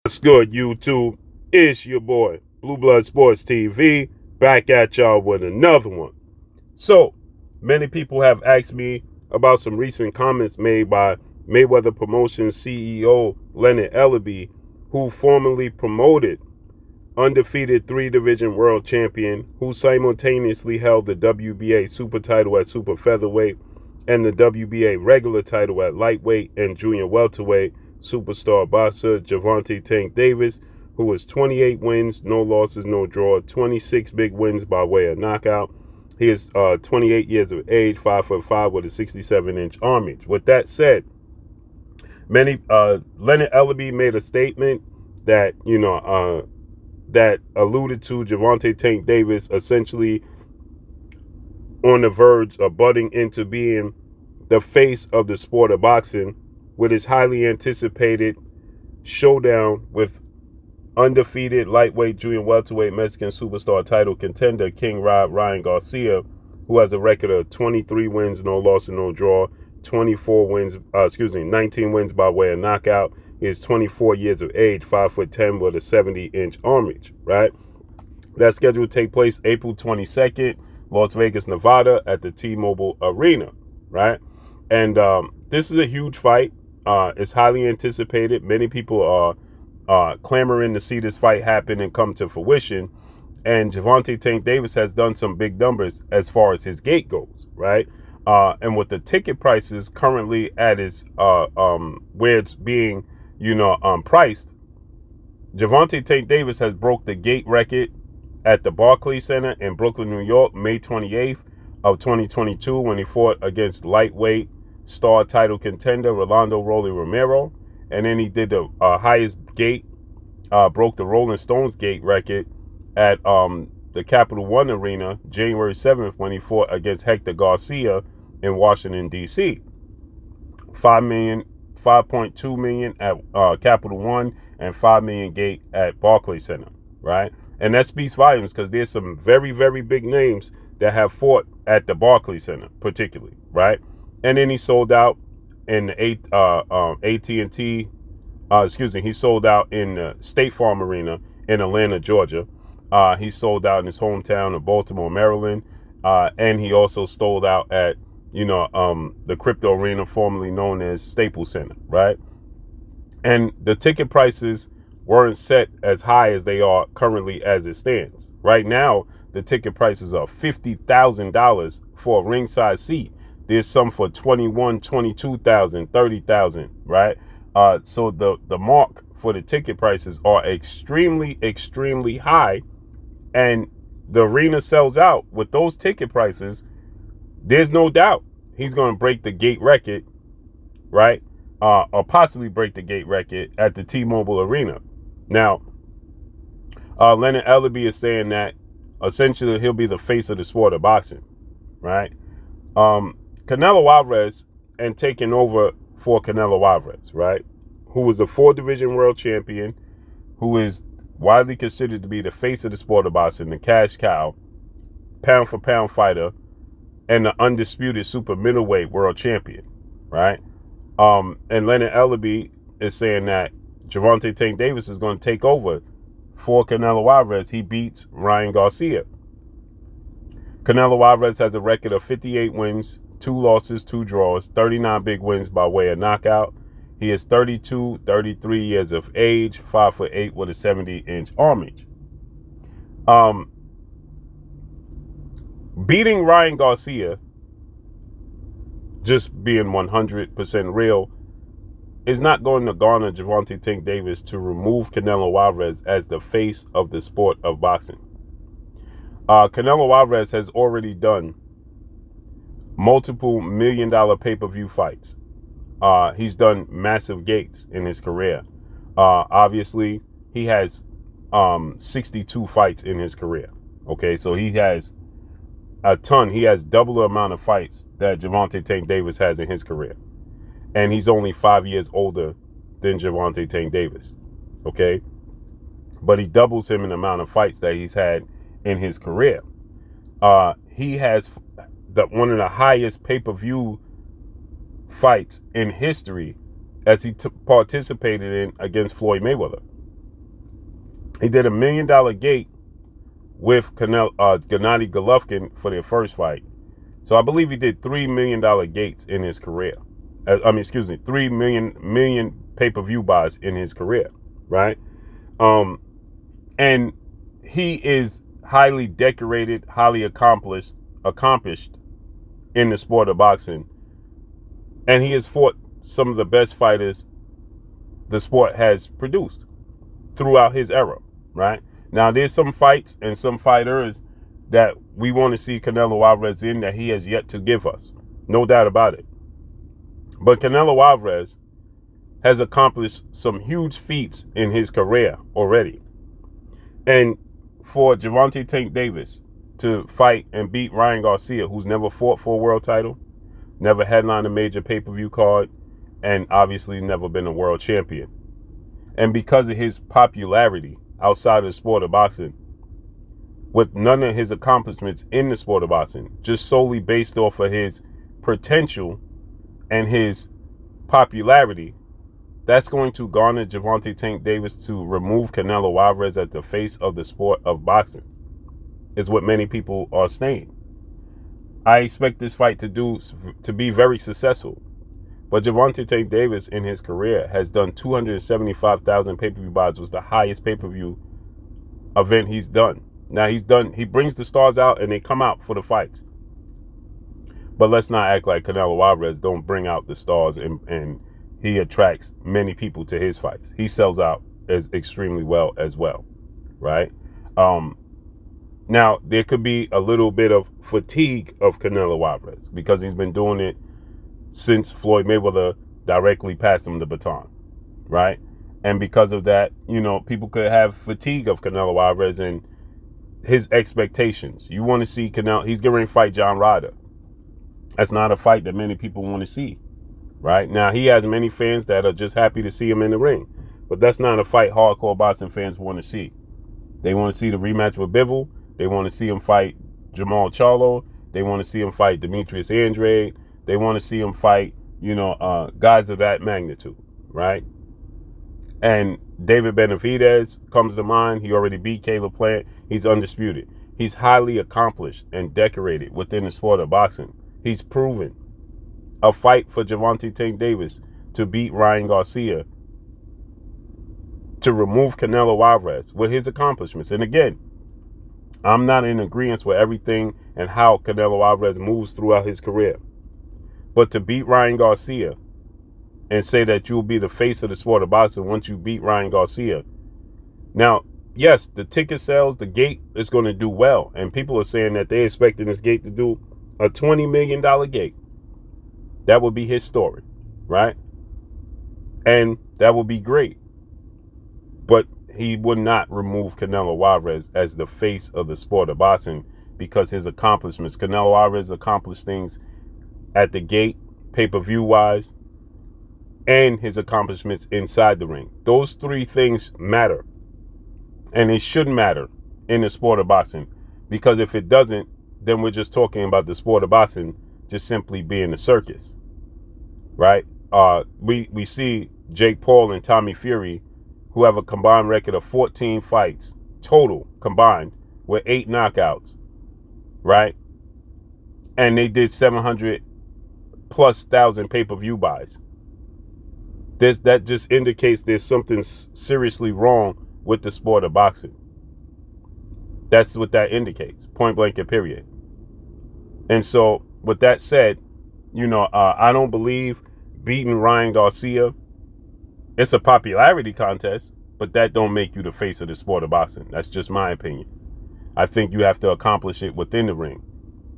What's good, YouTube? It's your boy, Blue Blood Sports TV, back at y'all with another one. So, many people have asked me about some recent comments made by Mayweather Promotions CEO Leonard Ellaby, who formerly promoted undefeated three-division world champion, who simultaneously held the WBA super title at super featherweight and the WBA regular title at lightweight and junior welterweight, superstar boxer Gervonta Tank Davis, who has 28 wins, no losses, no draw, 26 big wins by way of knockout. He is 28 years of age, 5'5" with a 67-inch arm reach. With that said, Leonard Ellaby made a statement that that alluded to Gervonta Tank Davis essentially on the verge of butting into being the face of the sport of boxing with his highly anticipated showdown with undefeated lightweight, junior welterweight Mexican superstar title contender King Ryan Garcia, who has a record of 23 wins, no loss and no draw, 19 wins by way of knockout. He is 24 years of age, 5'10" with a 70-inch arm reach, right? That's scheduled to take place April 22nd, Las Vegas, Nevada, at the T-Mobile Arena, right? And this is a huge fight. It's highly anticipated. Many people are clamoring to see this fight happen and come to fruition. And Gervonta Tank Davis has done some big numbers as far as his gate goes, right? And with the ticket prices currently at its where it's being priced, Gervonta Tank Davis has broke the gate record at the Barclays Center in Brooklyn, New York, May 28th of 2022, when he fought against lightweight star title contender Rolando Rolly Romero. And then he did the highest gate, broke the Rolling Stones gate record at the Capital One Arena January 7th, when he fought against Hector Garcia in Washington, D.C. $5.2 million at Capital One and $5 million gate at Barclays Center, right? And that speaks volumes, because there's some very, very big names that have fought at the Barclays Center, particularly, right? And then he sold out in the AT&T, he sold out in the State Farm Arena in Atlanta, Georgia. He sold out in his hometown of Baltimore, Maryland. And he also sold out at, the Crypto Arena, formerly known as Staples Center, right? And the ticket prices weren't set as high as they are currently as it stands. Right now, the ticket prices are $50,000 for a ringside seat. There's some for $21,000, $22,000, $30,000, right? So the mark for the ticket prices are extremely, extremely high, and the arena sells out with those ticket prices. There's no doubt he's going to break the gate record, right? Or possibly break the gate record at the T-Mobile Arena. Now, Leonard Ellaby is saying that essentially he'll be the face of the sport of boxing, right? Canelo Alvarez, and taking over for Canelo Alvarez, right? Who was the 4-division world champion, who is widely considered to be the face of the sport of boxing, the cash cow, pound for pound fighter, and the undisputed super middleweight world champion, right? And Leonard Ellaby is saying that Gervonta Tank Davis is going to take over for Canelo Alvarez. He beats Ryan Garcia. Canelo Alvarez has a record of 58 wins, 2 losses, 2 draws, 39 big wins by way of knockout. He is 33 years of age, 5'8" with a 70-inch arm reach. Beating Ryan Garcia, just being 100% real, is not going to garner Gervonta Tank Davis to remove Canelo Alvarez as the face of the sport of boxing. Canelo Alvarez has already done multiple million-dollar pay-per-view fights. He's done massive gates in his career. Obviously, he has 62 fights in his career. Okay, so he has a ton. He has double the amount of fights that Gervonta Tank Davis has in his career. And he's only 5 years older than Gervonta Tank Davis. Okay? But he doubles him in the amount of fights that he's had in his career. He has one of the highest pay-per-view fights in history as he participated in against Floyd Mayweather. He did $1 million gate with Gennady Golovkin for their first fight. So I believe he did $3 million gates in his career. 3 million pay-per-view buys in his career, right? And he is highly decorated, highly accomplished in the sport of boxing. And he has fought some of the best fighters the sport has produced throughout his era, right? Now, there's some fights and some fighters that we want to see Canelo Alvarez in that he has yet to give us. No doubt about it. But Canelo Alvarez has accomplished some huge feats in his career already. And for Gervonta Tank Davis to fight and beat Ryan Garcia, who's never fought for a world title, never headlined a major pay-per-view card, and obviously never been a world champion. And because of his popularity outside of the sport of boxing, with none of his accomplishments in the sport of boxing, just solely based off of his potential and his popularity, that's going to garner Gervonta Tank Davis to remove Canelo Alvarez as the face of the sport of boxing, is what many people are saying. I expect this fight to be very successful. But Gervonta Tank Davis in his career has done 275,000 pay-per-view buys, was the highest pay-per-view event he's done. Now he brings the stars out and they come out for the fights. But let's not act like Canelo Alvarez don't bring out the stars and he attracts many people to his fights. He sells out as extremely well as well, right? Now, there could be a little bit of fatigue of Canelo Alvarez because he's been doing it since Floyd Mayweather directly passed him the baton, right? And because of that, people could have fatigue of Canelo Alvarez and his expectations. You want to see Canelo, he's getting ready to fight John Ryder. That's not a fight that many people want to see, right? Now, he has many fans that are just happy to see him in the ring, but that's not a fight hardcore boxing fans want to see. They want to see the rematch with Bivol. They want to see him fight Jamal Charlo. They want to see him fight Demetrius Andrade. They want to see him fight, guys of that magnitude, right? And David Benavidez comes to mind. He already beat Caleb Plant. He's undisputed. He's highly accomplished and decorated within the sport of boxing. He's proven a fight for Gervonta Tank Davis to beat Ryan Garcia, to remove Canelo Alvarez with his accomplishments. And again, I'm not in agreement with everything and how Canelo Alvarez moves throughout his career. But to beat Ryan Garcia and say that you'll be the face of the sport of boxing once you beat Ryan Garcia. Now, yes, the ticket sales, the gate is going to do well. And people are saying that they're expecting this gate to do a $20 million gate. That would be historic, right? And that would be great. But he would not remove Canelo Alvarez as the face of the sport of boxing because his accomplishments. Canelo Alvarez accomplished things at the gate, pay-per-view wise, and his accomplishments inside the ring. Those three things matter. And it should matter in the sport of boxing. Because if it doesn't, then we're just talking about the sport of boxing just simply being a circus. Right? We see Jake Paul and Tommy Fury, who have a combined record of 14 fights total combined with 8 knockouts, right? And they did 700,000+ pay-per-view buys. That just indicates there's something seriously wrong with the sport of boxing. That's what that indicates, point blank and period. And so with that said, I don't believe beating Ryan Garcia, it's a popularity contest, but that don't make you the face of the sport of boxing. That's just my opinion. I think you have to accomplish it within the ring,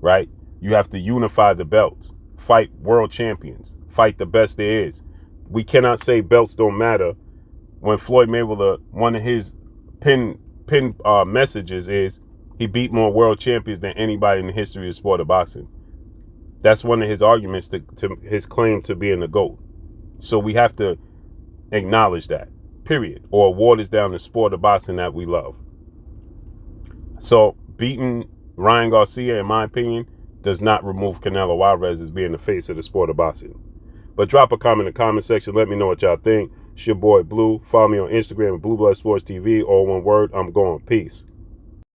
right? You have to unify the belts, fight world champions, fight the best there is. We cannot say belts don't matter when Floyd Mayweather, one of his pin messages is he beat more world champions than anybody in the history of the sport of boxing. That's one of his arguments to his claim to being the GOAT. So we have to acknowledge that, period, or waters down the sport of boxing that we love. So beating Ryan Garcia, in my opinion, does not remove Canelo Alvarez as being the face of the sport of boxing. But drop a comment in the comment section. Let me know what y'all think. It's your boy Blue. Follow me on Instagram at Blue Blood Sports TV. All one word. I'm going. Peace.